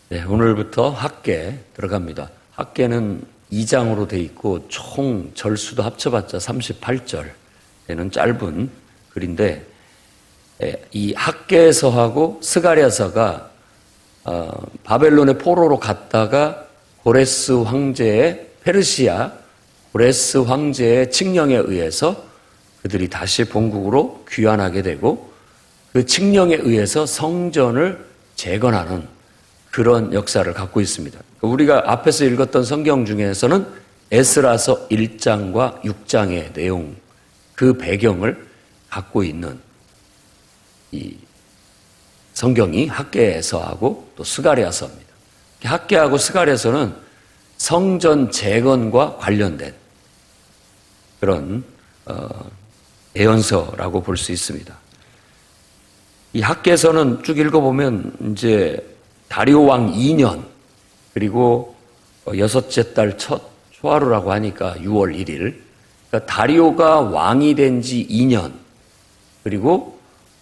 네, 오늘부터 학계 들어갑니다. 학계는 2장으로 돼 있고 총 절수도 합쳐봤자 38절 되는 짧은 글인데, 이 학계서하고 스가랴서가 바벨론의 포로로 갔다가 고레스 황제의 페르시아 고레스 황제의 칙령에 의해서 그들이 다시 본국으로 귀환하게 되고, 그 칙령에 의해서 성전을 재건하는 그런 역사를 갖고 있습니다. 우리가 앞에서 읽었던 성경 중에서는 에스라서 1장과 6장의 내용, 그 배경을 갖고 있는 이 성경이 학계서하고 또 스가랴서입니다. 학계하고 스가랴서는 성전 재건과 관련된 그런 예언서라고 볼 수 있습니다. 이 학계서는 쭉 읽어보면 이제 다리오 왕 2년, 그리고 여섯째 달 첫 초하루라고 하니까 6월 1일, 그러니까 다리오가 왕이 된 지 2년, 그리고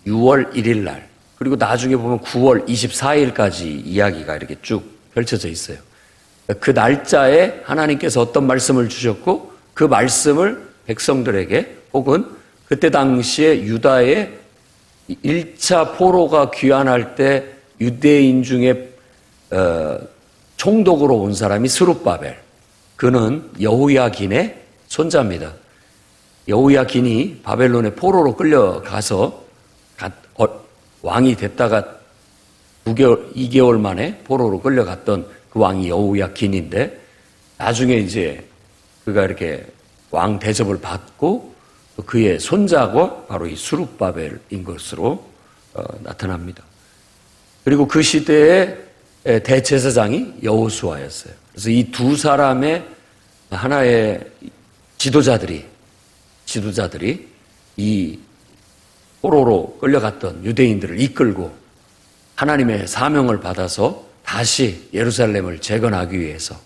6월 1일 날, 그리고 나중에 보면 9월 24일까지 이야기가 이렇게 쭉 펼쳐져 있어요. 그 날짜에 하나님께서 어떤 말씀을 주셨고, 그 말씀을 백성들에게, 혹은 그때 당시에 유다의 1차 포로가 귀환할 때 유대인 중에 총독으로 온 사람이 스룹바벨, 그는 여호야긴의 손자입니다. 여호야긴이 바벨론의 포로로 끌려가서 왕이 됐다가 2개월 만에 포로로 끌려갔던 그 왕이 여호야긴인데, 나중에 이제 그가 이렇게 왕 대접을 받고 그의 손자가 바로 이 스룹바벨인 것으로 나타납니다. 그리고 그 시대의 대제사장이 여호수아였어요. 그래서 이 두 사람의 하나의 지도자들이 이 포로로 끌려갔던 유대인들을 이끌고 하나님의 사명을 받아서 다시 예루살렘을 재건하기 위해서,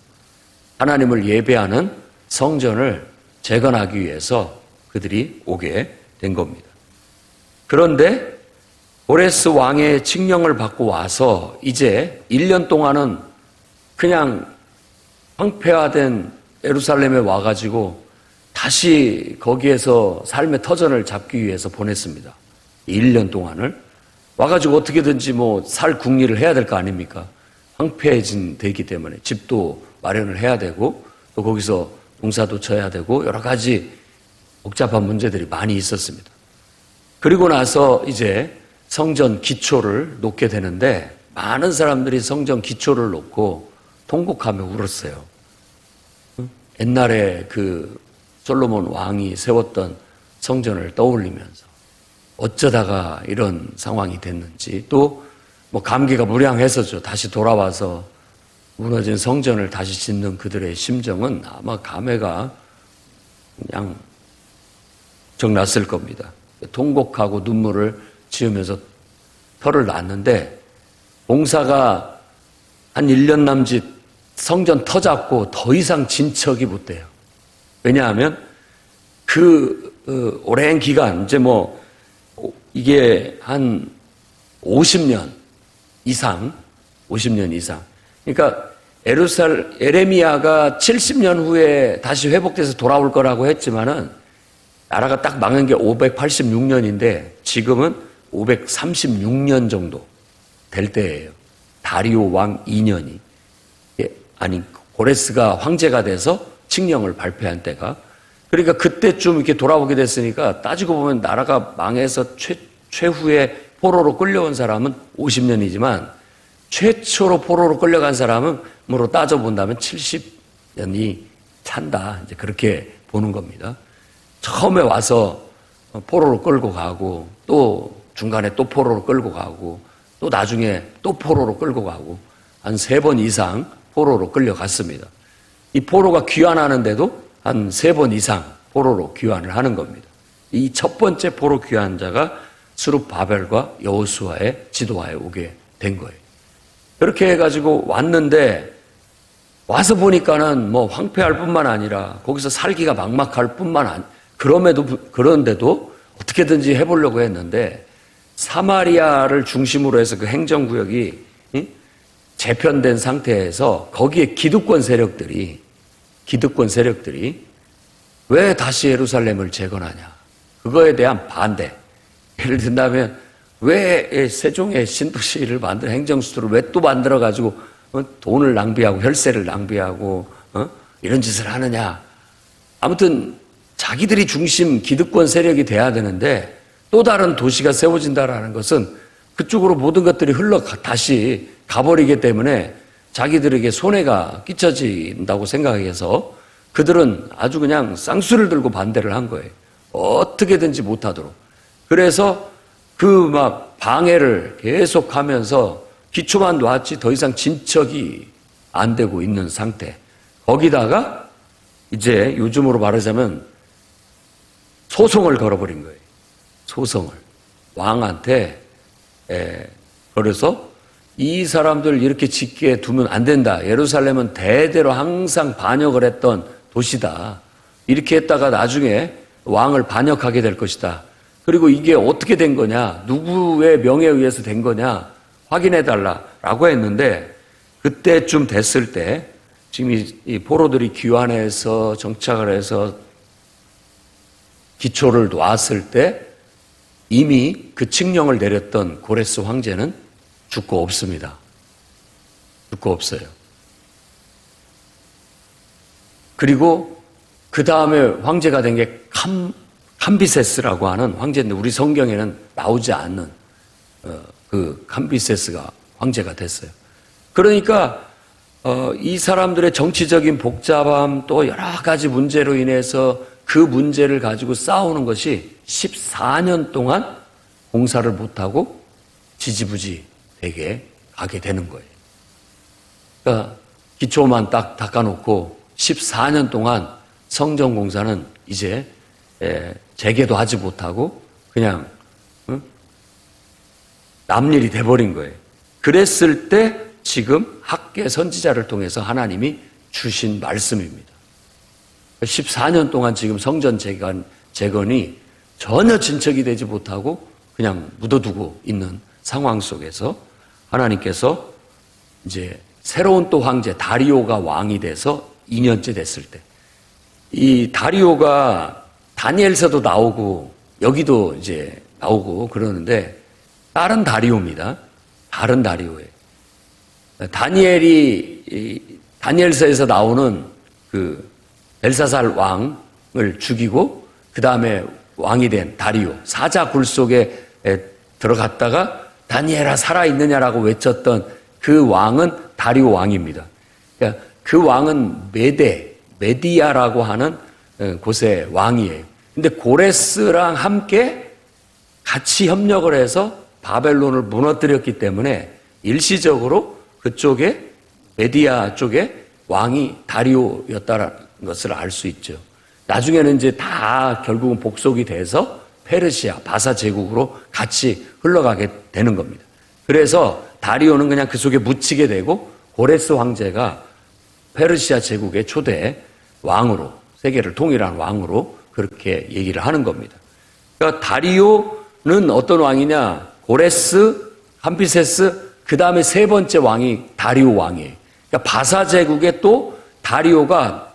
하나님을 예배하는 성전을 재건하기 위해서 그들이 오게 된 겁니다. 그런데 고레스 왕의 칙령을 받고 와서 이제 1년 동안은 그냥 황폐화된 예루살렘에 와가지고 다시 거기에서 삶의 터전을 잡기 위해서 보냈습니다. 1년 동안을 와가지고 어떻게든지 살 궁리를 해야 될 거 아닙니까? 황폐해진 되기 때문에 집도 마련을 해야 되고, 또 거기서 농사도 쳐야 되고, 여러 가지 복잡한 문제들이 많이 있었습니다. 그리고 나서 이제 성전 기초를 놓게 되는데, 많은 사람들이 성전 기초를 놓고 통곡하며 울었어요. 옛날에 그 솔로몬 왕이 세웠던 성전을 떠올리면서 어쩌다가 이런 상황이 됐는지, 또 감기가 무량해서죠. 다시 돌아와서 무너진 성전을 다시 짓는 그들의 심정은 아마 감회가 그냥 정났을 겁니다. 통곡하고 눈물을 지으면서 터를 놨는데, 봉사가 한 1년 남짓 성전 터 잡고 더 이상 진척이 못 돼요. 왜냐하면 오랜 기간, 이제 이게 한 50년 이상, 그러니까 에레미야가 70년 후에 다시 회복돼서 돌아올 거라고 했지만은, 나라가 딱 망한 게 586년인데 지금은 536년 정도 될 때예요. 다리오 왕 2년이. 고레스가 황제가 돼서 칙령을 발표한 때가. 그러니까 그때쯤 이렇게 돌아오게 됐으니까, 따지고 보면 나라가 망해서 최후에 포로로 끌려온 사람은 50년이지만 최초로 포로로 끌려간 사람으로 따져본다면 70년이 찬다. 이제 그렇게 보는 겁니다. 처음에 와서 포로로 끌고 가고, 또 중간에 또 포로로 끌고 가고, 또 나중에 또 포로로 끌고 가고, 한 3번 이상 포로로 끌려갔습니다. 이 포로가 귀환하는데도 한 3번 이상 포로로 귀환을 하는 겁니다. 이 첫 번째 포로 귀환자가 스룹바벨과 여호수아의 지도하에 오게 된 거예요. 그렇게 해가지고 왔는데, 와서 보니까는 황폐할 뿐만 아니라 거기서 살기가 막막할 뿐만 그런데도 어떻게든지 해보려고 했는데, 사마리아를 중심으로 해서 그 행정구역이 재편된 상태에서 거기에 기득권 세력들이 왜 다시 예루살렘을 재건하냐? 그거에 대한 반대. 예를 든다면 왜 세종의 신도시를 만든 행정수도를 왜 또 만들어가지고 돈을 낭비하고 혈세를 낭비하고 이런 짓을 하느냐? 아무튼 자기들이 중심 기득권 세력이 돼야 되는데 또 다른 도시가 세워진다라는 것은 그쪽으로 모든 것들이 다시 가버리기 때문에 자기들에게 손해가 끼쳐진다고 생각해서 그들은 아주 그냥 쌍수를 들고 반대를 한 거예요. 어떻게든지 못하도록. 그래서 그 막 방해를 계속하면서 기초만 놨지 더 이상 진척이 안 되고 있는 상태. 거기다가 이제 요즘으로 말하자면 소송을 걸어버린 거예요. 소송을. 왕한테 그래서 이 사람들 이렇게 짓게 두면 안 된다. 예루살렘은 대대로 항상 반역을 했던 도시다. 이렇게 했다가 나중에 왕을 반역하게 될 것이다. 그리고 이게 어떻게 된 거냐, 누구의 명에 의해서 된 거냐 확인해달라라고 했는데 그때쯤 됐을 때 지금 이 포로들이 귀환해서 정착을 해서 기초를 놨을 때 이미 그 칙령을 내렸던 고레스 황제는 죽고 없습니다. 죽고 없어요. 그리고 그 다음에 황제가 된 게 캄비세스라고 하는 황제인데 우리 성경에는 나오지 않는 그 캄비세스가 황제가 됐어요. 그러니까 이 사람들의 정치적인 복잡함 또 여러 가지 문제로 인해서 그 문제를 가지고 싸우는 것이 14년 동안 공사를 못하고 지지부지 되게 가게 되는 거예요. 그러니까 기초만 딱 닦아놓고 14년 동안 성전 공사는 이제 재개도 하지 못하고 그냥 남일이 돼버린 거예요. 그랬을 때 지금 학계 선지자를 통해서 하나님이 주신 말씀입니다. 14년 동안 지금 성전 재건이 전혀 진척이 되지 못하고 그냥 묻어두고 있는 상황 속에서 하나님께서 이제 새로운 또 황제 다리오가 왕이 돼서 2년째 됐을 때 이 다리오가 다니엘서도 나오고 여기도 이제 나오고 그러는데 다른 다리오입니다. 다른 다리오예요. 다니엘서에서 나오는 그 벨사살 왕을 죽이고 그 다음에 왕이 된 다리오 사자 굴 속에 들어갔다가 다니엘아 살아있느냐라고 외쳤던 그 왕은 다리오 왕입니다. 그러니까 그 왕은 메디아라고 하는 곳의 왕이에요. 근데 고레스랑 함께 같이 협력을 해서 바벨론을 무너뜨렸기 때문에 일시적으로 그쪽에 메디아 쪽에 왕이 다리오였다는 것을 알 수 있죠. 나중에는 이제 다 결국은 복속이 돼서 페르시아, 바사 제국으로 같이 흘러가게 되는 겁니다. 그래서 다리오는 그냥 그 속에 묻히게 되고 고레스 황제가 페르시아 제국의 초대 왕으로 세계를 통일한 왕으로 그렇게 얘기를 하는 겁니다. 그러니까 다리오는 어떤 왕이냐? 고레스, 함비세스, 그 다음에 세 번째 왕이 다리오 왕이에요. 그러니까 바사 제국에 또 다리오가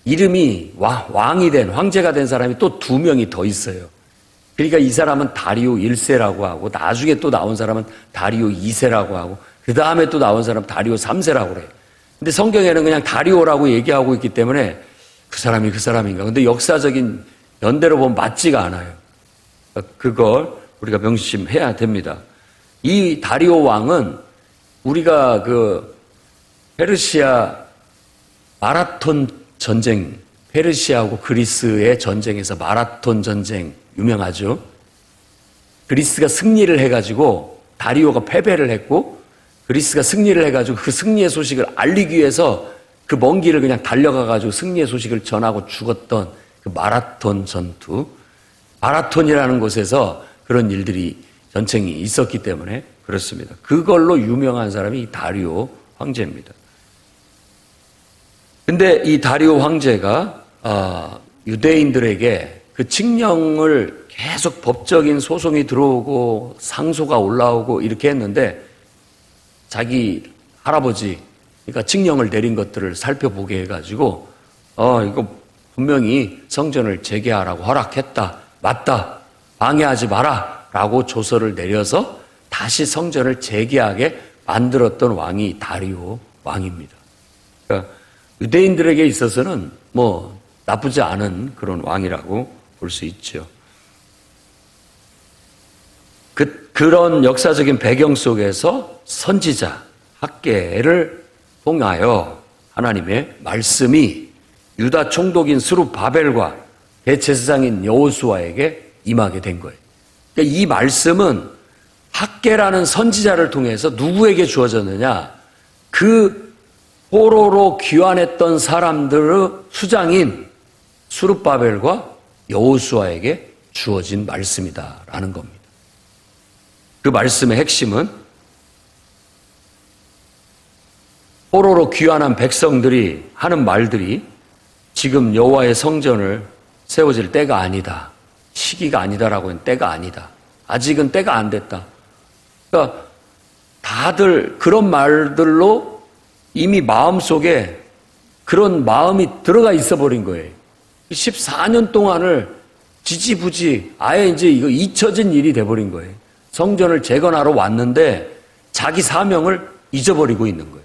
이름이 왕이 된 황제가 된 사람이 또 2명이 더 있어요. 그러니까 이 사람은 다리오 1세라고 하고 나중에 또 나온 사람은 다리오 2세라고 하고 그 다음에 또 나온 사람은 다리오 3세라고 그래요. 근데 성경에는 그냥 다리오라고 얘기하고 있기 때문에 그 사람이 그 사람인가. 근데 역사적인 연대로 보면 맞지가 않아요. 그걸 우리가 명심해야 됩니다. 이 다리오 왕은 우리가 그 페르시아 마라톤 전쟁, 페르시아하고 그리스의 전쟁에서 마라톤 전쟁 유명하죠. 그리스가 승리를 해가지고 다리오가 패배를 했고 그리스가 승리를 해가지고 그 승리의 소식을 알리기 위해서 그 먼 길을 그냥 달려가가지고 승리의 소식을 전하고 죽었던 그 마라톤 전투. 마라톤이라는 곳에서 그런 일들이 전쟁이 있었기 때문에 그렇습니다. 그걸로 유명한 사람이 이 다리오 황제입니다. 근데 이 다리오 황제가 유대인들에게 그 칙령을 계속 법적인 소송이 들어오고 상소가 올라오고 이렇게 했는데 자기 할아버지, 그러니까 칙령을 내린 것들을 살펴보게 해가지고 이거 분명히 성전을 재개하라고 허락했다. 맞다. 방해하지 마라. 라고 조서를 내려서 다시 성전을 재개하게 만들었던 왕이 다리오 왕입니다. 그러니까 유대인들에게 있어서는 뭐 나쁘지 않은 그런 왕이라고 볼 수 있죠. 그런 역사적인 배경 속에서 선지자 학개를 통하여 하나님의 말씀이 유다 총독인 스룹바벨과 대제사장인 여호수아에게 임하게 된 거예요. 그러니까 이 말씀은 학개라는 선지자를 통해서 누구에게 주어졌느냐? 그 포로로 귀환했던 사람들의 수장인 스룹바벨과 여호수아에게 주어진 말씀이다라는 겁니다. 그 말씀의 핵심은 포로로 귀환한 백성들이 하는 말들이 지금 여호와의 성전을 세워질 때가 아니다. 시기가 아니다라고 하는 때가 아니다. 아직은 때가 안 됐다. 그러니까 다들 그런 말들로 이미 마음속에 그런 마음이 들어가 있어 버린 거예요. 14년 동안을 지지부지 아예 이제 이거 잊혀진 일이 돼버린 거예요. 성전을 재건하러 왔는데 자기 사명을 잊어버리고 있는 거예요.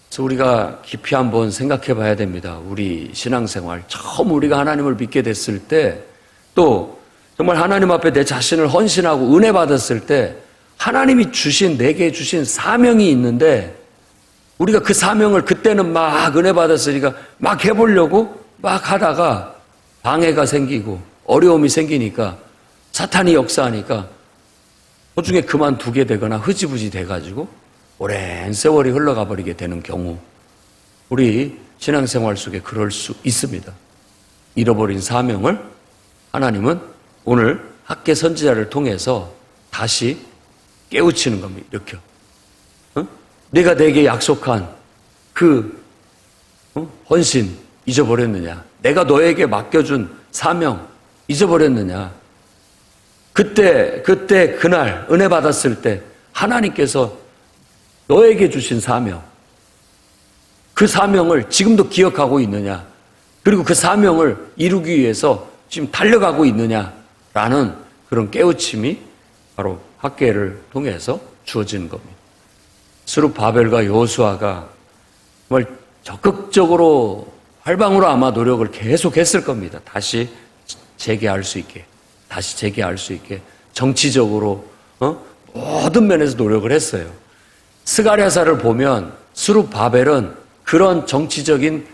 그래서 우리가 깊이 한번 생각해 봐야 됩니다. 우리 신앙생활 처음 우리가 하나님을 믿게 됐을 때 또 정말 하나님 앞에 내 자신을 헌신하고 은혜 받았을 때 하나님이 주신 내게 주신 사명이 있는데 우리가 그 사명을 그때는 막 은혜 받았으니까 막 해보려고 막 하다가 방해가 생기고 어려움이 생기니까 사탄이 역사하니까 나중에 그만두게 되거나 흐지부지 돼가지고 오랜 세월이 흘러가 버리게 되는 경우 우리 신앙생활 속에 그럴 수 있습니다. 잃어버린 사명을 하나님은 오늘 학개 선지자를 통해서 다시 깨우치는 겁니다. 이렇게 내가 내게 약속한 그 헌신 잊어버렸느냐? 내가 너에게 맡겨준 사명 잊어버렸느냐? 그때 그날 은혜 받았을 때 하나님께서 너에게 주신 사명 그 사명을 지금도 기억하고 있느냐? 그리고 그 사명을 이루기 위해서 지금 달려가고 있느냐라는 그런 깨우침이 바로 학개를 통해서 주어지는 겁니다. 스룹바벨과 여호수아가 정말 적극적으로 활방으로 아마 노력을 계속했을 겁니다. 다시 재개할 수 있게 정치적으로 모든 면에서 노력을 했어요. 스가랴서를 보면 스룹바벨은 그런 정치적인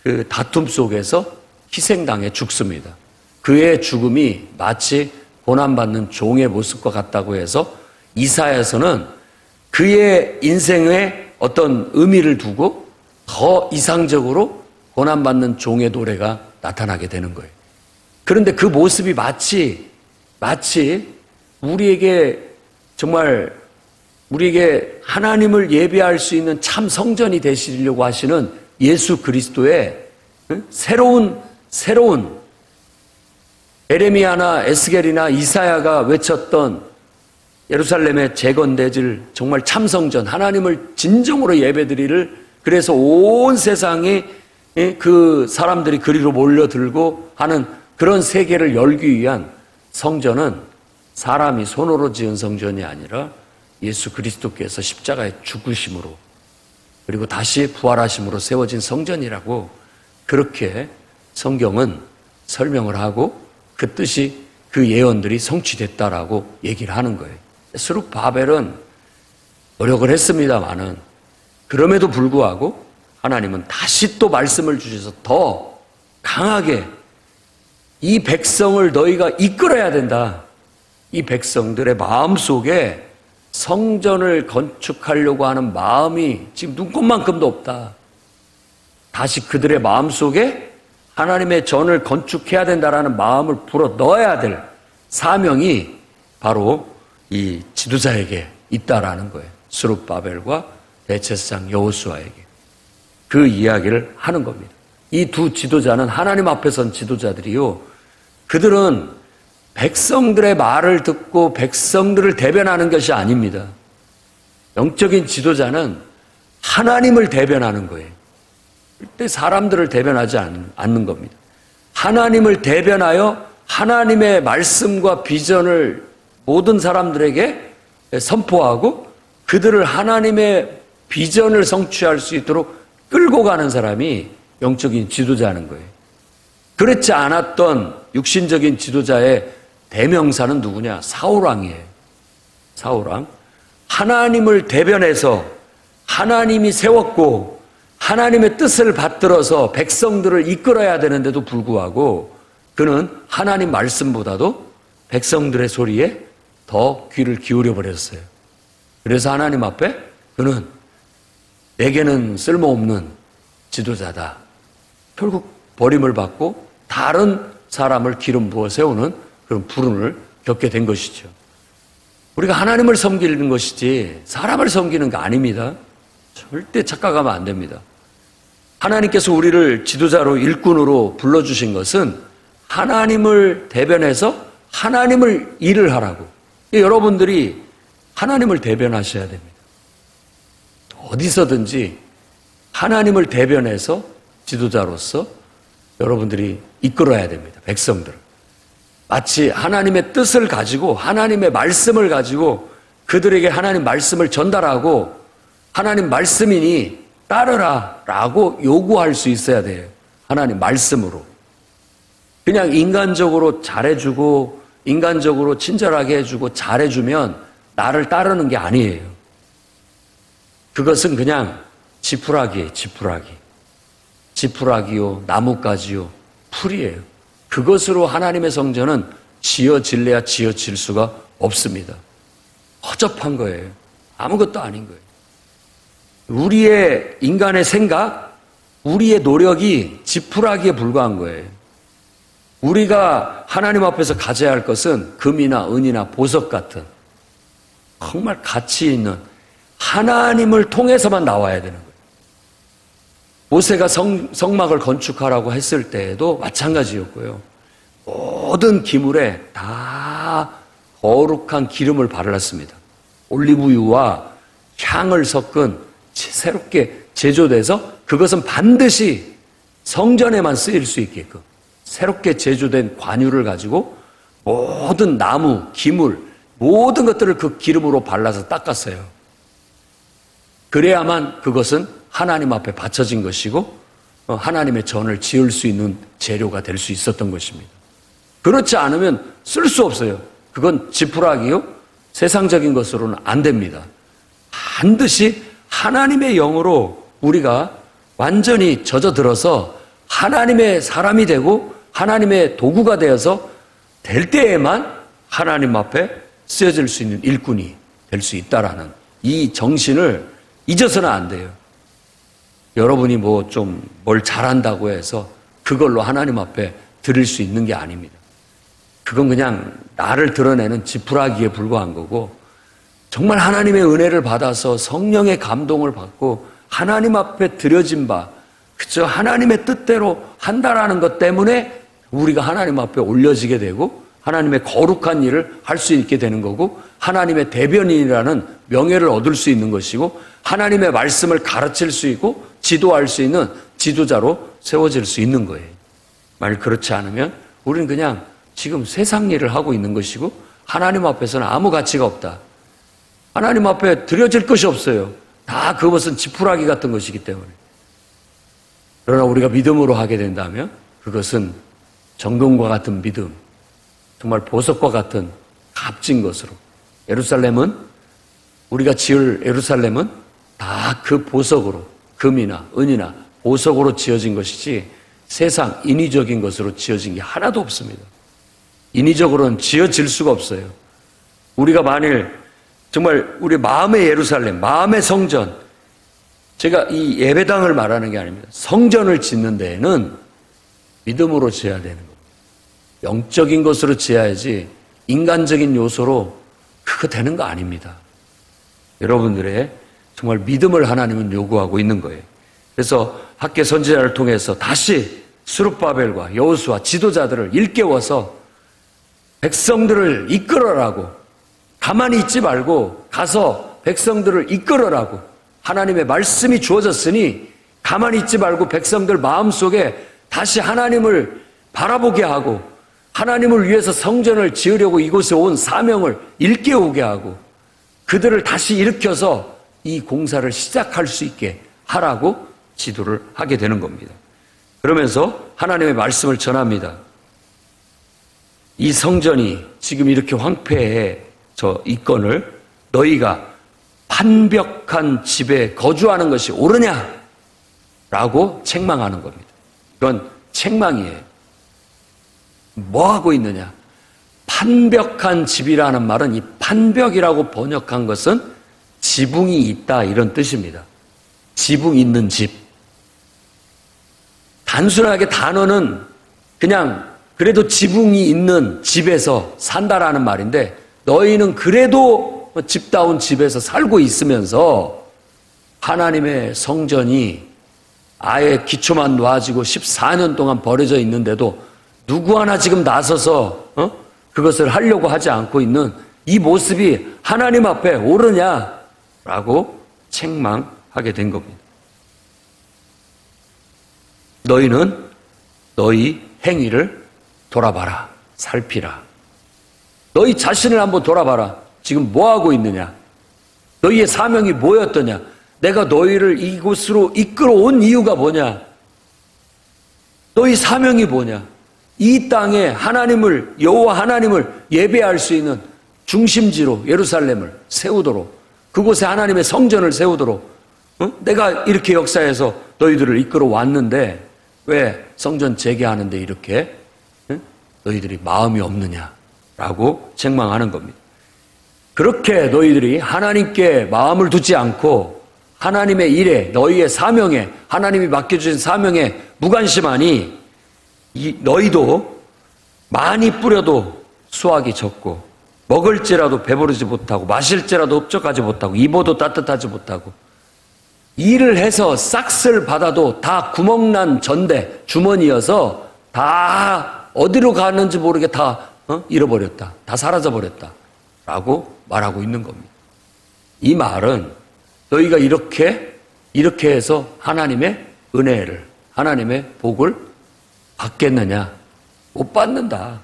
그 다툼 속에서 희생당해 죽습니다. 그의 죽음이 마치 고난받는 종의 모습과 같다고 해서 이사야서는 그의 인생에 어떤 의미를 두고 더 이상적으로 고난받는 종의 노래가 나타나게 되는 거예요. 그런데 그 모습이 마치 우리에게 정말 우리에게 하나님을 예배할 수 있는 참 성전이 되시려고 하시는 예수 그리스도의 새로운 에레미야나 에스겔이나 이사야가 외쳤던 예루살렘의 재건되질 정말 참성전, 하나님을 진정으로 예배드리를 그래서 온 세상이 그 사람들이 그리로 몰려들고 하는 그런 세계를 열기 위한 성전은 사람이 손으로 지은 성전이 아니라 예수 그리스도께서 십자가의 죽으심으로 그리고 다시 부활하심으로 세워진 성전이라고 그렇게 성경은 설명을 하고 그 뜻이 그 예언들이 성취됐다라고 얘기를 하는 거예요. 스룹바벨은 노력을 했습니다마는 그럼에도 불구하고 하나님은 다시 또 말씀을 주셔서 더 강하게 이 백성을 너희가 이끌어야 된다. 이 백성들의 마음속에 성전을 건축하려고 하는 마음이 지금 눈꼽만큼도 없다. 다시 그들의 마음속에 하나님의 전을 건축해야 된다라는 마음을 불어 넣어야 될 사명이 바로 이 지도자에게 있다라는 거예요. 스룹바벨과 대제사장 여호수아에게 그 이야기를 하는 겁니다. 이 두 지도자는 하나님 앞에 선 지도자들이요. 그들은 백성들의 말을 듣고 백성들을 대변하는 것이 아닙니다. 영적인 지도자는 하나님을 대변하는 거예요. 절대 사람들을 대변하지 않는 겁니다. 하나님을 대변하여 하나님의 말씀과 비전을 모든 사람들에게 선포하고 그들을 하나님의 비전을 성취할 수 있도록 끌고 가는 사람이 영적인 지도자는 거예요. 그렇지 않았던 육신적인 지도자의 대명사는 누구냐? 사울왕이에요. 사울왕. 하나님을 대변해서 하나님이 세웠고 하나님의 뜻을 받들어서 백성들을 이끌어야 되는데도 불구하고 그는 하나님 말씀보다도 백성들의 소리에 더 귀를 기울여 버렸어요. 그래서 하나님 앞에 그는 내게는 쓸모없는 지도자다. 결국 버림을 받고 다른 사람을 기름 부어 세우는 그런 불운을 겪게 된 것이죠. 우리가 하나님을 섬기는 것이지 사람을 섬기는 게 아닙니다. 절대 착각하면 안 됩니다. 하나님께서 우리를 지도자로 일꾼으로 불러주신 것은 하나님을 대변해서 하나님을 일을 하라고. 여러분들이 하나님을 대변하셔야 됩니다. 어디서든지 하나님을 대변해서 지도자로서 여러분들이 이끌어야 됩니다. 백성들을. 마치 하나님의 뜻을 가지고 하나님의 말씀을 가지고 그들에게 하나님 말씀을 전달하고 하나님 말씀이니 따르라 라고 요구할 수 있어야 돼요. 하나님 말씀으로. 그냥 인간적으로 잘해주고 인간적으로 친절하게 해주고 잘해주면 나를 따르는 게 아니에요. 그것은 그냥 지푸라기예요. 지푸라기. 지푸라기요, 나뭇가지요, 풀이에요. 그것으로 하나님의 성전은 지어질래야 지어질 수가 없습니다. 허접한 거예요. 아무것도 아닌 거예요. 우리의 인간의 생각, 우리의 노력이 지푸라기에 불과한 거예요. 우리가 하나님 앞에서 가져야 할 것은 금이나 은이나 보석 같은 정말 가치 있는 하나님을 통해서만 나와야 되는 거예요. 모세가 성막을 건축하라고 했을 때에도 마찬가지였고요. 모든 기물에 다 거룩한 기름을 발랐습니다. 올리브유와 향을 섞은 새롭게 제조돼서 그것은 반드시 성전에만 쓰일 수 있게끔 새롭게 제조된 관유를 가지고 모든 나무, 기물, 모든 것들을 그 기름으로 발라서 닦았어요. 그래야만 그것은 하나님 앞에 바쳐진 것이고 하나님의 전을 지을 수 있는 재료가 될 수 있었던 것입니다. 그렇지 않으면 쓸 수 없어요. 그건 지푸라기요. 세상적인 것으로는 안 됩니다. 반드시 하나님의 영으로 우리가 완전히 젖어들어서 하나님의 사람이 되고 하나님의 도구가 되어서 될 때에만 하나님 앞에 쓰여질 수 있는 일꾼이 될 수 있다라는 이 정신을 잊어서는 안 돼요. 여러분이 뭐 좀 뭘 잘한다고 해서 그걸로 하나님 앞에 드릴 수 있는 게 아닙니다. 그건 그냥 나를 드러내는 지푸라기에 불과한 거고 정말 하나님의 은혜를 받아서 성령의 감동을 받고 하나님 앞에 드려진 바 그저 하나님의 뜻대로 한다라는 것 때문에 우리가 하나님 앞에 올려지게 되고 하나님의 거룩한 일을 할 수 있게 되는 거고 하나님의 대변인이라는 명예를 얻을 수 있는 것이고 하나님의 말씀을 가르칠 수 있고 지도할 수 있는 지도자로 세워질 수 있는 거예요. 만약 그렇지 않으면 우리는 그냥 지금 세상 일을 하고 있는 것이고 하나님 앞에서는 아무 가치가 없다. 하나님 앞에 드려질 것이 없어요. 다 그것은 지푸라기 같은 것이기 때문에. 그러나 우리가 믿음으로 하게 된다면 그것은 정금과 같은 믿음, 정말 보석과 같은 값진 것으로 예루살렘은 우리가 지을 예루살렘은 다 그 보석으로 금이나 은이나 보석으로 지어진 것이지 세상 인위적인 것으로 지어진 게 하나도 없습니다. 인위적으로는 지어질 수가 없어요. 우리가 만일 정말 우리 마음의 예루살렘, 마음의 성전, 제가 이 예배당을 말하는 게 아닙니다. 성전을 짓는 데에는 믿음으로 지어야 되는 겁니다. 영적인 것으로 지어야지 인간적인 요소로 그거 되는 거 아닙니다. 여러분들의 정말 믿음을 하나님은 요구하고 있는 거예요. 그래서 학계 선지자를 통해서 다시 스룹바벨과 여호수아 지도자들을 일깨워서 백성들을 이끌어라고 가만히 있지 말고 가서 백성들을 이끌어라고 하나님의 말씀이 주어졌으니 가만히 있지 말고 백성들 마음속에 다시 하나님을 바라보게 하고 하나님을 위해서 성전을 지으려고 이곳에 온 사명을 일깨우게 하고 그들을 다시 일으켜서 이 공사를 시작할 수 있게 하라고 지도를 하게 되는 겁니다. 그러면서 하나님의 말씀을 전합니다. 이 성전이 지금 이렇게 황폐해져 있건을 너희가 판벽한 집에 거주하는 것이 옳으냐? 라고 책망하는 겁니다. 이건 책망이에요. 뭐 하고 있느냐? 판벽한 집이라는 말은 이 판벽이라고 번역한 것은 지붕이 있다 이런 뜻입니다. 지붕 있는 집. 단순하게 단어는 그냥 그래도 지붕이 있는 집에서 산다라는 말인데 너희는 그래도 집다운 집에서 살고 있으면서 하나님의 성전이 아예 기초만 놓아지고 14년 동안 버려져 있는데도 누구 하나 지금 나서서 그것을 하려고 하지 않고 있는 이 모습이 하나님 앞에 옳으냐라고 책망하게 된 겁니다. 너희는 너희 행위를 돌아봐라. 살피라. 너희 자신을 한번 돌아봐라. 지금 뭐하고 있느냐? 너희의 사명이 뭐였더냐? 내가 너희를 이곳으로 이끌어온 이유가 뭐냐? 너희 사명이 뭐냐? 이 땅에 하나님을, 여호와 하나님을 예배할 수 있는 중심지로 예루살렘을 세우도록, 그곳에 하나님의 성전을 세우도록 내가 이렇게 역사해서 너희들을 이끌어 왔는데 왜 성전 재개하는데 이렇게 너희들이 마음이 없느냐라고 책망하는 겁니다. 그렇게 너희들이 하나님께 마음을 두지 않고 하나님의 일에, 너희의 사명에, 하나님이 맡겨주신 사명에 무관심하니 너희도 많이 뿌려도 수확이 적고 먹을지라도 배부르지 못하고 마실지라도 흡족하지 못하고 입어도 따뜻하지 못하고 일을 해서 싹쓸 받아도 다 구멍난 전대 주머니여서 다 어디로 가는지 모르게 다 잃어버렸다. 다 사라져버렸다. 라고 말하고 있는 겁니다. 이 말은 너희가 이렇게 해서 하나님의 은혜를, 하나님의 복을 받겠느냐? 못 받는다.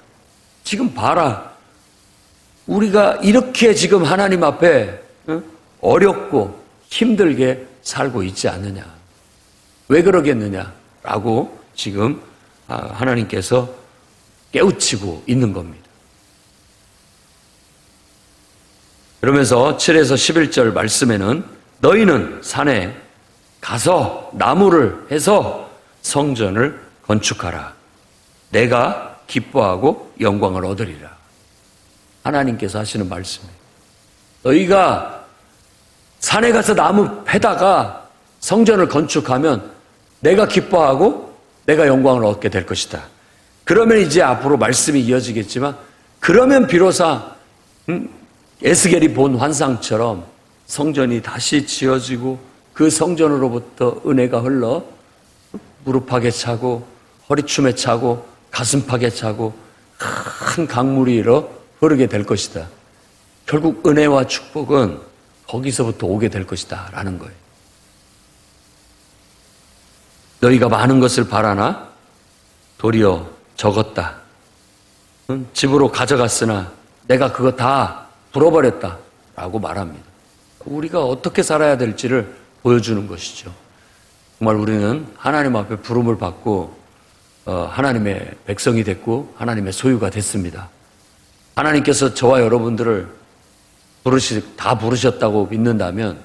지금 봐라. 우리가 이렇게 지금 하나님 앞에 어렵고 힘들게 살고 있지 않느냐. 왜 그러겠느냐? 라고 지금 하나님께서 깨우치고 있는 겁니다. 그러면서 7에서 11절 말씀에는 너희는 산에 가서 나무를 해서 성전을 건축하라. 내가 기뻐하고 영광을 얻으리라. 하나님께서 하시는 말씀이에요. 너희가 산에 가서 나무 패다가 성전을 건축하면 내가 기뻐하고 내가 영광을 얻게 될 것이다. 그러면 이제 앞으로 말씀이 이어지겠지만 그러면 비로소 에스겔이 본 환상처럼 성전이 다시 지어지고 그 성전으로부터 은혜가 흘러 무릎팍에 차고 허리춤에 차고 가슴팍에 차고 큰 강물이 일어 흐르게 될 것이다. 결국 은혜와 축복은 거기서부터 오게 될 것이다 라는 거예요. 너희가 많은 것을 바라나 도리어 적었다. 집으로 가져갔으나 내가 그거 다 불어버렸다 라고 말합니다. 우리가 어떻게 살아야 될지를 보여주는 것이죠. 정말 우리는 하나님 앞에 부름을 받고 하나님의 백성이 됐고 하나님의 소유가 됐습니다. 하나님께서 저와 여러분들을 다 부르셨다고 믿는다면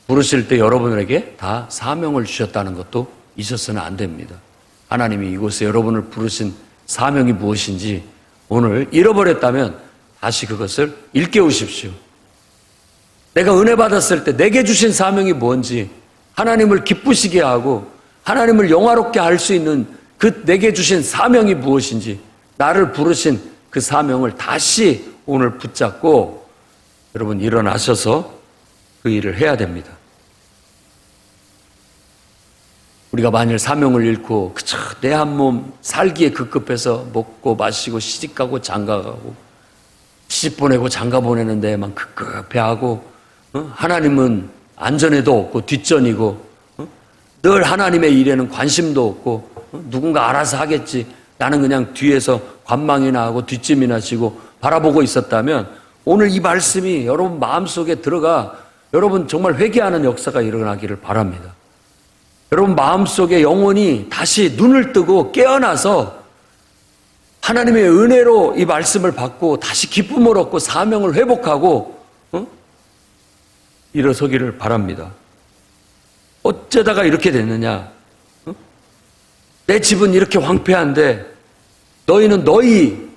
부르실 때 여러분에게 다 사명을 주셨다는 것도 있어서는 안 됩니다. 하나님이 이곳에 여러분을 부르신 사명이 무엇인지 오늘 잃어버렸다면 다시 그것을 일깨우십시오. 내가 은혜 받았을 때 내게 주신 사명이 뭔지 하나님을 기쁘시게 하고 하나님을 영화롭게 할 수 있는 그 내게 주신 사명이 무엇인지 나를 부르신 그 사명을 다시 오늘 붙잡고 여러분 일어나셔서 그 일을 해야 됩니다. 우리가 만일 사명을 잃고 그저 내 한 몸 살기에 급급해서 먹고 마시고 시집가고 장가가고 시집 보내고 장가 보내는 데에만 급급해하고 하나님은 안전에도 없고 뒷전이고 늘 하나님의 일에는 관심도 없고 누군가 알아서 하겠지. 나는 그냥 뒤에서 관망이나 하고 뒷짐이나 지고 바라보고 있었다면 오늘 이 말씀이 여러분 마음속에 들어가 여러분 정말 회개하는 역사가 일어나기를 바랍니다. 여러분 마음속에 영혼이 다시 눈을 뜨고 깨어나서 하나님의 은혜로 이 말씀을 받고 다시 기쁨을 얻고 사명을 회복하고 일어서기를 바랍니다. 어쩌다가 이렇게 됐느냐? 내 집은 이렇게 황폐한데 너희는 너희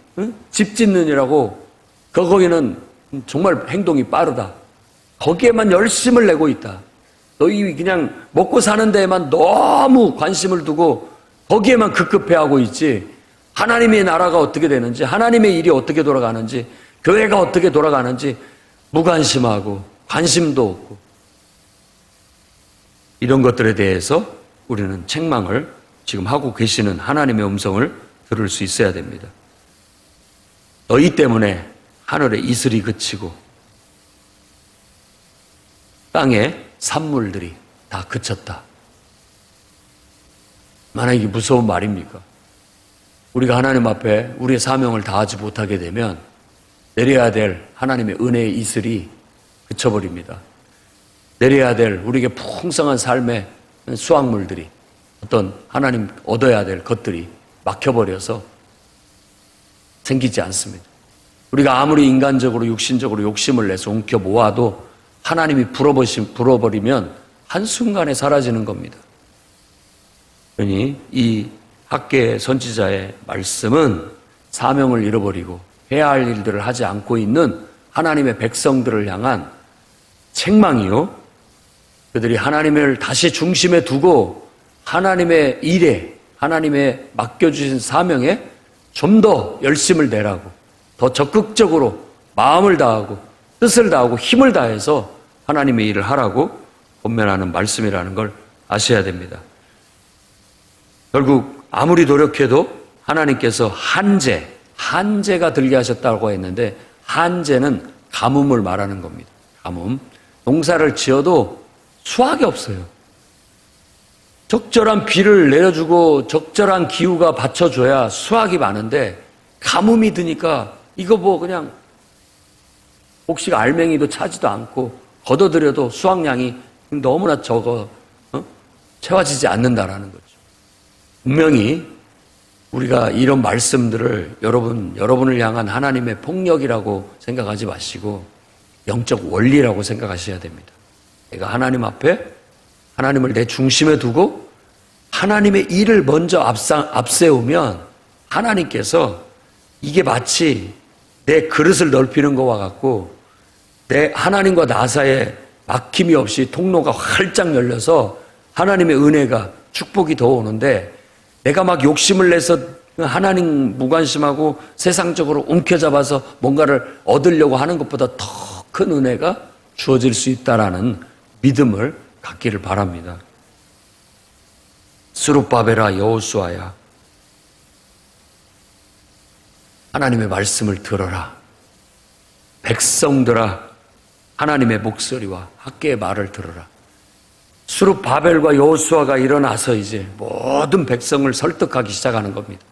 집 짓느니라고 거기는 정말 행동이 빠르다. 거기에만 열심을 내고 있다. 너희 그냥 먹고 사는 데에만 너무 관심을 두고 거기에만 급급해하고 있지. 하나님의 나라가 어떻게 되는지, 하나님의 일이 어떻게 돌아가는지, 교회가 어떻게 돌아가는지 무관심하고 관심도 없고 이런 것들에 대해서 우리는 책망을 지금 하고 계시는 하나님의 음성을 들을 수 있어야 됩니다. 너희 때문에 하늘의 이슬이 그치고 땅의 산물들이 다 그쳤다. 만약 이게 무서운 말입니까? 우리가 하나님 앞에 우리의 사명을 다하지 못하게 되면 내려야 될 하나님의 은혜의 이슬이 그쳐버립니다. 내려야 될 우리에게 풍성한 삶의 수확물들이 어떤 하나님 얻어야 될 것들이 막혀버려서 생기지 않습니다. 우리가 아무리 인간적으로 육신적으로 욕심을 내서 움켜 모아도 하나님이 불어버리면 한순간에 사라지는 겁니다. 그러니 이 학계 선지자의 말씀은 사명을 잃어버리고 해야 할 일들을 하지 않고 있는 하나님의 백성들을 향한 책망이요. 그들이 하나님을 다시 중심에 두고 하나님의 일에, 하나님의 맡겨주신 사명에 좀 더 열심을 내라고, 더 적극적으로 마음을 다하고 뜻을 다하고 힘을 다해서 하나님의 일을 하라고 권면하는 말씀이라는 걸 아셔야 됩니다. 결국 아무리 노력해도 하나님께서 한재가 들게 하셨다고 했는데 한재는 가뭄을 말하는 겁니다. 가뭄. 농사를 지어도 수확이 없어요. 적절한 비를 내려주고 적절한 기후가 받쳐줘야 수확이 많은데 가뭄이 드니까 이거 뭐 그냥 혹시 알맹이도 차지도 않고 걷어들여도 수확량이 너무나 적어 채워지지 않는다라는 거죠. 분명히 우리가 이런 말씀들을 여러분을 향한 하나님의 폭력이라고 생각하지 마시고 영적 원리라고 생각하셔야 됩니다. 내가 하나님 앞에 하나님을 내 중심에 두고 하나님의 일을 먼저 앞세우면 하나님께서 이게 마치 내 그릇을 넓히는 것과 같고 내 하나님과 나 사이에 막힘이 없이 통로가 활짝 열려서 하나님의 은혜가 축복이 더 오는데 내가 막 욕심을 내서 하나님 무관심하고 세상적으로 움켜잡아서 뭔가를 얻으려고 하는 것보다 더 큰 은혜가 주어질 수 있다라는 믿음을 갖기를 바랍니다. 스룹바벨아 여호수아야 하나님의 말씀을 들어라. 백성들아 하나님의 목소리와 학계의 말을 들어라. 스룹바벨과 여호수아가 일어나서 이제 모든 백성을 설득하기 시작하는 겁니다.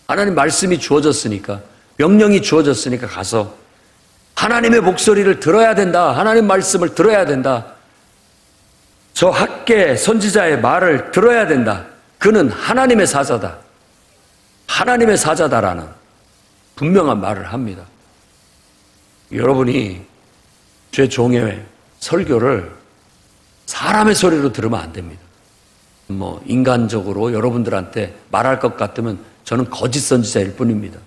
하나님 말씀이 주어졌으니까 명령이 주어졌으니까 가서 하나님의 목소리를 들어야 된다. 하나님 말씀을 들어야 된다. 저 학계 선지자의 말을 들어야 된다. 그는 하나님의 사자다. 하나님의 사자다라는 분명한 말을 합니다. 여러분이 제 종의 설교를 사람의 소리로 들으면 안 됩니다. 뭐 인간적으로 여러분들한테 말할 것 같으면 저는 거짓 선지자일 뿐입니다.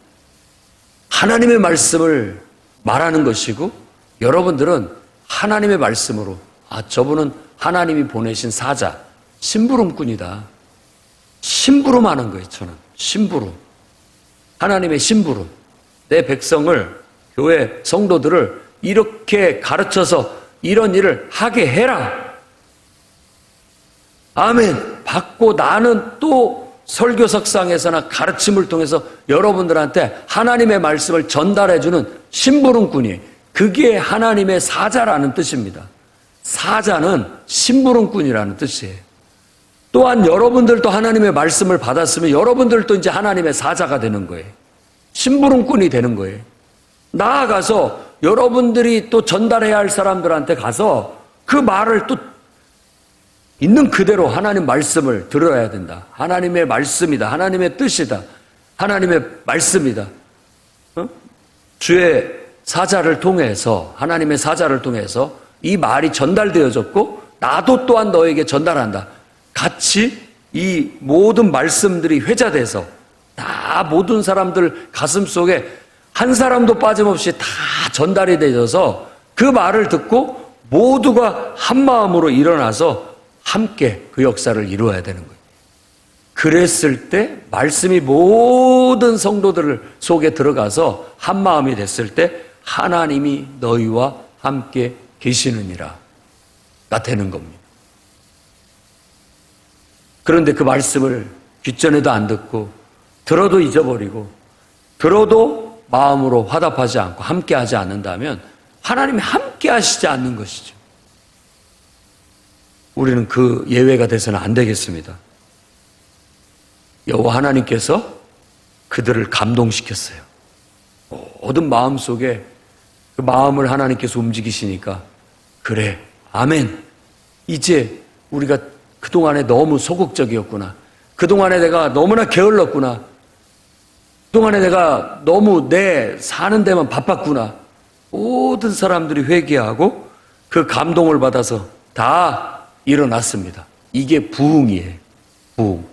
하나님의 말씀을 말하는 것이고 여러분들은 하나님의 말씀으로 저분은 하나님이 보내신 사자, 심부름꾼이다. 심부름하는 거예요. 저는 심부름. 하나님의 심부름. 내 백성을 교회 성도들을 이렇게 가르쳐서 이런 일을 하게 해라. 아멘. 받고 나는 또 설교석상에서나 가르침을 통해서 여러분들한테 하나님의 말씀을 전달해주는 심부름꾼이 그게 하나님의 사자라는 뜻입니다. 사자는 심부름꾼이라는 뜻이에요. 또한 여러분들도 하나님의 말씀을 받았으면 여러분들도 이제 하나님의 사자가 되는 거예요. 심부름꾼이 되는 거예요. 나아가서 여러분들이 또 전달해야 할 사람들한테 가서 그 말을 또 있는 그대로 하나님 말씀을 들어야 된다. 하나님의 말씀이다. 하나님의 뜻이다. 하나님의 말씀이다. 주의 사자를 통해서, 하나님의 사자를 통해서 이 말이 전달되어졌고 나도 또한 너에게 전달한다. 같이 이 모든 말씀들이 회자돼서 다 모든 사람들 가슴 속에 한 사람도 빠짐없이 다 전달이 되어서 그 말을 듣고 모두가 한 마음으로 일어나서 함께 그 역사를 이루어야 되는 거예요. 그랬을 때 말씀이 모든 성도들 속에 들어가서 한 마음이 됐을 때 하나님이 너희와 함께 계시느니라 가 되는 겁니다. 그런데 그 말씀을 귓전에도 안 듣고 들어도 잊어버리고 들어도 마음으로 화답하지 않고 함께하지 않는다면 하나님이 함께하시지 않는 것이죠. 우리는 그 예외가 돼서는 안 되겠습니다. 여호와 하나님께서 그들을 감동시켰어요. 모든 마음 속에 그 마음을 하나님께서 움직이시니까 그래, 아멘. 이제 우리가 그동안에 너무 소극적이었구나. 그동안에 내가 너무나 게을렀구나. 그동안에 내가 너무 내 사는 데만 바빴구나. 모든 사람들이 회개하고 그 감동을 받아서 다 일어났습니다. 이게 부흥이에요. 부흥.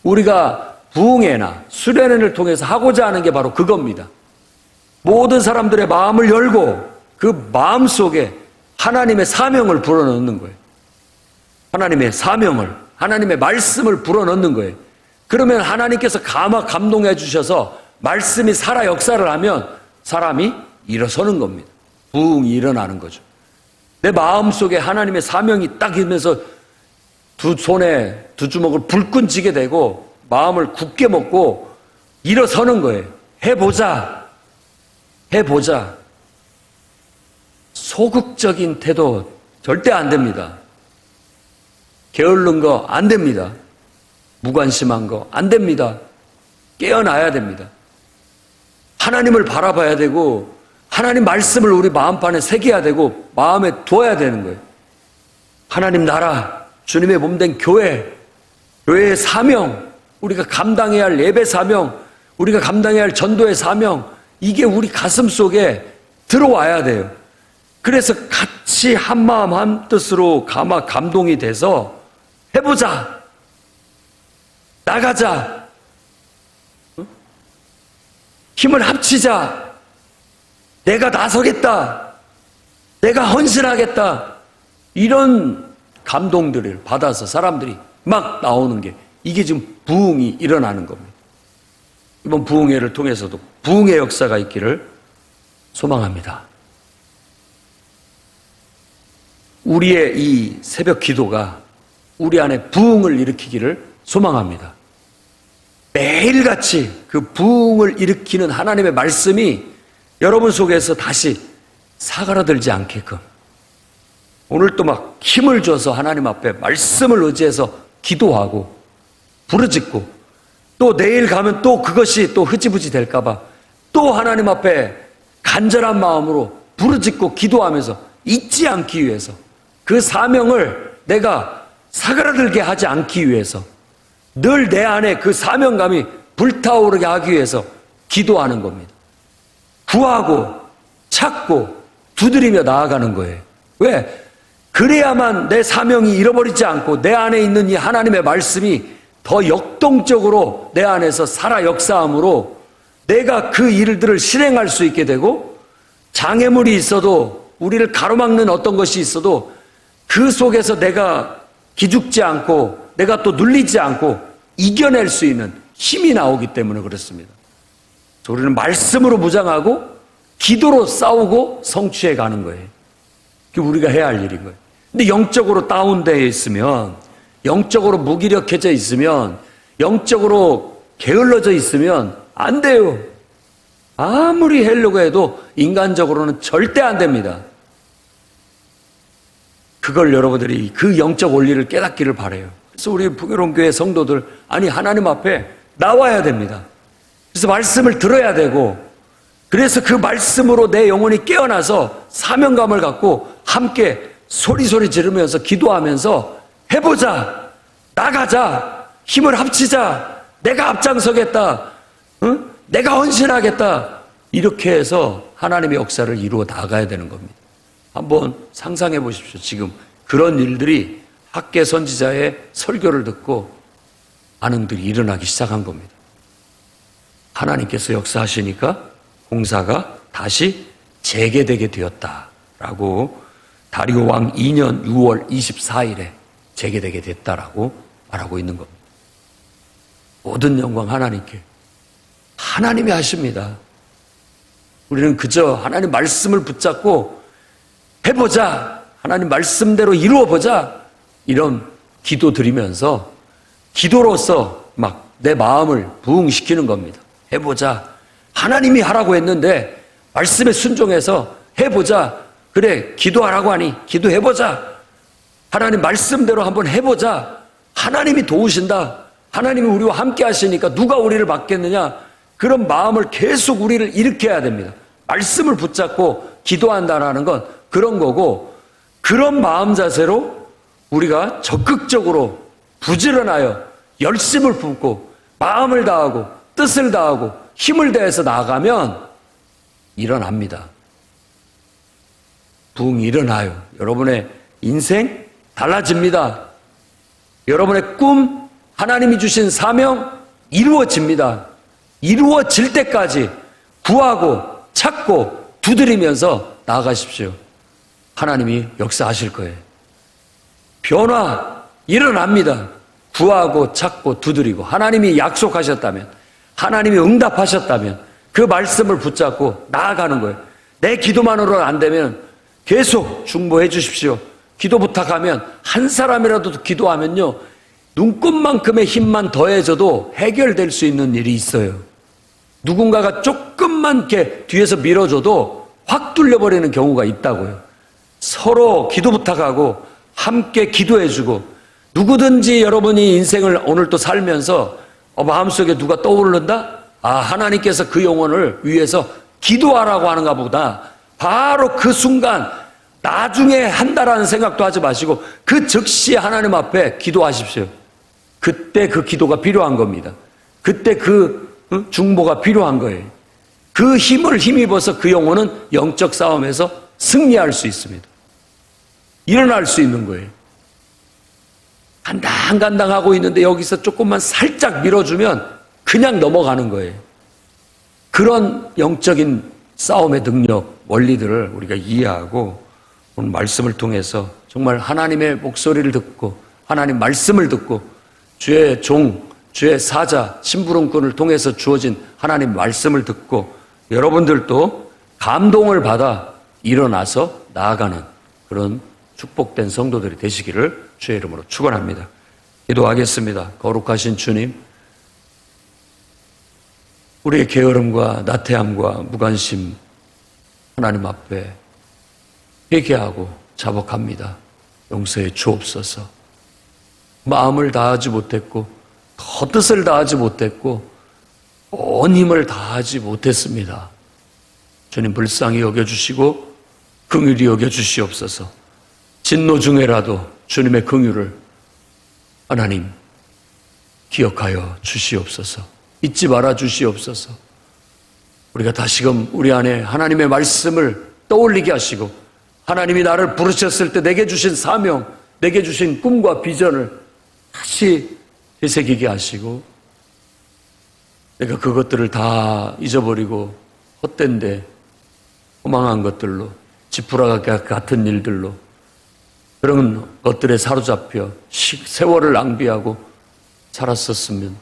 우리가 부흥회나 수련회를 통해서 하고자 하는 게 바로 그겁니다. 모든 사람들의 마음을 열고 그 마음 속에 하나님의 사명을 불어넣는 거예요. 하나님의 사명을, 하나님의 말씀을 불어넣는 거예요. 그러면 하나님께서 감동해 주셔서 말씀이 살아 역사를 하면 사람이 일어서는 겁니다. 부흥이 일어나는 거죠. 내 마음 속에 하나님의 사명이 딱 있면서 두 손에 두 주먹을 불끈 쥐게 되고 마음을 굳게 먹고 일어서는 거예요. 해보자. 해보자. 소극적인 태도 절대 안 됩니다. 게으른 거 안 됩니다. 무관심한 거 안 됩니다. 깨어나야 됩니다. 하나님을 바라봐야 되고 하나님 말씀을 우리 마음판에 새겨야 되고 마음에 두어야 되는 거예요. 하나님 나라, 주님의 몸된 교회, 교회의 사명, 우리가 감당해야 할 예배 사명, 우리가 감당해야 할 전도의 사명, 이게 우리 가슴 속에 들어와야 돼요. 그래서 같이 한 마음 한 뜻으로 감동이 돼서 해보자. 나가자. 힘을 합치자. 내가 나서겠다. 내가 헌신하겠다. 이런 감동들을 받아서 사람들이 막 나오는 게 이게 지금 부흥이 일어나는 겁니다. 이번 부흥회를 통해서도 부흥의 역사가 있기를 소망합니다. 우리의 이 새벽 기도가 우리 안에 부흥을 일으키기를 소망합니다. 매일같이 그 부흥을 일으키는 하나님의 말씀이 여러분 속에서 다시 사그라들지 않게끔 오늘 또 막 힘을 줘서 하나님 앞에 말씀을 의지해서 기도하고 부르짖고 또 내일 가면 또 그것이 또 흐지부지 될까봐 또 하나님 앞에 간절한 마음으로 부르짖고 기도하면서 잊지 않기 위해서 그 사명을 내가 사그라들게 하지 않기 위해서 늘 내 안에 그 사명감이 불타오르게 하기 위해서 기도하는 겁니다. 구하고 찾고 두드리며 나아가는 거예요. 왜? 그래야만 내 사명이 잃어버리지 않고 내 안에 있는 이 하나님의 말씀이 더 역동적으로 내 안에서 살아 역사함으로 내가 그 일들을 실행할 수 있게 되고 장애물이 있어도 우리를 가로막는 어떤 것이 있어도 그 속에서 내가 기죽지 않고 내가 또 눌리지 않고 이겨낼 수 있는 힘이 나오기 때문에 그렇습니다. 우리는 말씀으로 무장하고 기도로 싸우고 성취해 가는 거예요. 그게 우리가 해야 할 일인 거예요. 근데 영적으로 다운되어 있으면, 영적으로 무기력해져 있으면, 영적으로 게을러져 있으면 안 돼요. 아무리 하려고 해도 인간적으로는 절대 안 됩니다. 그걸 여러분들이 그 영적 원리를 깨닫기를 바라요. 그래서 우리 풍요로운 교회 성도들, 아니 하나님 앞에 나와야 됩니다. 그래서 말씀을 들어야 되고, 그래서 그 말씀으로 내 영혼이 깨어나서 사명감을 갖고 함께 소리 지르면서 기도하면서 해보자, 나가자, 힘을 합치자, 내가 앞장서겠다, 응? 내가 헌신하겠다, 이렇게 해서 하나님의 역사를 이루어 나가야 되는 겁니다. 한번 상상해 보십시오. 지금 그런 일들이 학계 선지자의 설교를 듣고 반응들이 일어나기 시작한 겁니다. 하나님께서 역사하시니까 공사가 다시 재개되게 되었다라고, 다리오 왕 2년 6월 24일에 재개되게 됐다라고 말하고 있는 겁니다. 모든 영광 하나님께. 하나님이 하십니다. 우리는 그저 하나님 말씀을 붙잡고 해보자, 하나님 말씀대로 이루어보자, 이런 기도 드리면서 기도로서 막 내 마음을 부응시키는 겁니다. 해보자. 하나님이 하라고 했는데 말씀에 순종해서 해보자. 그래, 기도하라고 하니 기도해보자. 하나님 말씀대로 한번 해보자. 하나님이 도우신다. 하나님이 우리와 함께 하시니까 누가 우리를 막겠느냐. 그런 마음을 계속 우리를 일으켜야 됩니다. 말씀을 붙잡고 기도한다는 건 그런 거고, 그런 마음 자세로 우리가 적극적으로 부지런하여 열심을 붓고 마음을 다하고 뜻을 다하고 힘을 다해서 나아가면 일어납니다. 부흥이 일어나요. 여러분의 인생 달라집니다. 여러분의 꿈, 하나님이 주신 사명 이루어집니다. 이루어질 때까지 구하고 찾고 두드리면서 나아가십시오. 하나님이 역사하실 거예요. 변화 일어납니다. 구하고 찾고 두드리고, 하나님이 약속하셨다면, 하나님이 응답하셨다면 그 말씀을 붙잡고 나아가는 거예요. 내 기도만으로는 안 되면 계속 중보해 주십시오. 기도 부탁하면, 한 사람이라도 기도하면요, 눈꽃만큼의 힘만 더해져도 해결될 수 있는 일이 있어요. 누군가가 조금만 이렇게 뒤에서 밀어줘도 확 뚫려버리는 경우가 있다고요. 서로 기도 부탁하고 함께 기도해주고, 누구든지 여러분이 인생을 오늘 또 살면서 마음속에 누가 떠오른다? 아, 하나님께서 그 영혼을 위해서 기도하라고 하는가 보다. 바로 그 순간 나중에 한다라는 생각도 하지 마시고 그 즉시 하나님 앞에 기도하십시오. 그때 그 기도가 필요한 겁니다. 그때 그 중보가 필요한 거예요. 그 힘을 힘입어서 그 영혼은 영적 싸움에서 승리할 수 있습니다. 일어날 수 있는 거예요. 간당간당하고 있는데 여기서 조금만 살짝 밀어주면 그냥 넘어가는 거예요. 그런 영적인 싸움의 능력, 원리들을 우리가 이해하고 오늘 말씀을 통해서 정말 하나님의 목소리를 듣고 하나님 말씀을 듣고 주의 종, 주의 사자, 심부름꾼을 통해서 주어진 하나님 말씀을 듣고 여러분들도 감동을 받아 일어나서 나아가는 그런 축복된 성도들이 되시기를 주의 이름으로 축원합니다. 기도하겠습니다. 거룩하신 주님, 우리의 게으름과 나태함과 무관심 하나님 앞에 회개하고 자복합니다. 용서해 주옵소서. 마음을 다하지 못했고 더 뜻을 다하지 못했고 온 힘을 다하지 못했습니다. 주님 불쌍히 여겨주시고 긍휼히 여겨주시옵소서. 진노 중에라도 주님의 긍휼을 하나님 기억하여 주시옵소서. 잊지 말아 주시옵소서. 우리가 다시금 우리 안에 하나님의 말씀을 떠올리게 하시고 하나님이 나를 부르셨을 때 내게 주신 사명, 내게 주신 꿈과 비전을 다시 되새기게 하시고 내가 그것들을 다 잊어버리고 헛된데 허망한 것들로 지푸라기 같은 일들로 그런 것들에 사로잡혀 세월을 낭비하고 살았었으면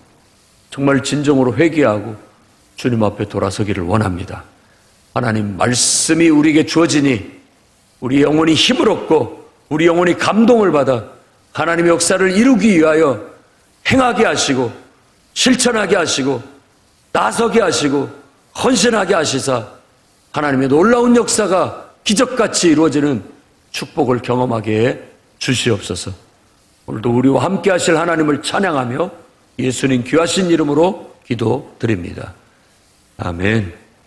정말 진정으로 회개하고 주님 앞에 돌아서기를 원합니다. 하나님 말씀이 우리에게 주어지니 우리 영혼이 힘을 얻고 우리 영혼이 감동을 받아 하나님의 역사를 이루기 위하여 행하게 하시고 실천하게 하시고 나서게 하시고 헌신하게 하시사 하나님의 놀라운 역사가 기적같이 이루어지는 축복을 경험하게 주시옵소서. 오늘도 우리와 함께 하실 하나님을 찬양하며 예수님 귀하신 이름으로 기도드립니다. 아멘.